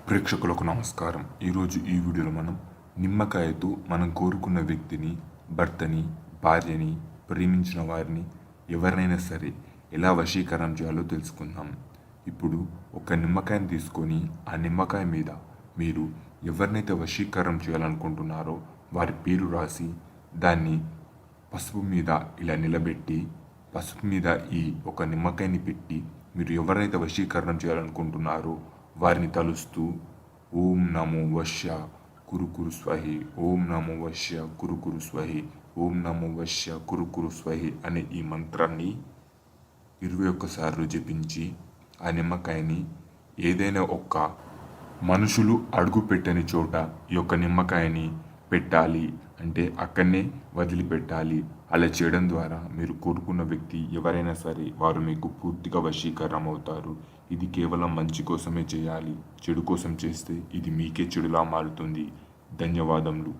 ప్రేక్షకులకు నమస్కారం. ఈరోజు ఈ వీడియోలో మనం నిమ్మకాయతో మనం కోరుకున్న వ్యక్తిని, భర్తని, భార్యని, ప్రేమించిన వారిని, ఎవరినైనా సరే ఎలా వశీకరణం చేయాలో తెలుసుకుందాం. ఇప్పుడు ఒక నిమ్మకాయని తీసుకొని ఆ నిమ్మకాయ మీద మీరు ఎవరినైతే వశీకరణం చేయాలనుకుంటున్నారో వారి పేరు రాసి దాన్ని పసుపు మీద ఇలా నిలబెట్టి పసుపు మీద ఈ ఒక నిమ్మకాయని పెట్టి మీరు ఎవరైతే వశీకరణం చేయాలనుకుంటున్నారో వారిని తలుస్తూ ఓం నమో వశ్య కురుకురు స్వహి, ఓం నమో వశ్య కురుకురు స్వహి, ఓం నమో వశ్య కురుకురు స్వహి అనే ఈ మంత్రాన్ని 21 సార్లు జపించి ఆ నిమ్మకాయని ఏదైనా ఒక్క మనుషులు అడుగు పెట్టని చోట ఈ యొక్క నిమ్మకాయని పెట్టాలి. అంటే అక్కడనే వదిలిపెట్టాలి. అలా చేయడం ద్వారా మీరు కోరుకున్న వ్యక్తి ఎవరైనా సరే వారు మీకు పూర్తిగా వశీకరణం అవుతారు. ఇది కేవలం మంచి కోసమే చేయాలి. చెడు కోసం చేస్తే ఇది మీకే చెడులా మారుతుంది. ధన్యవాదములు.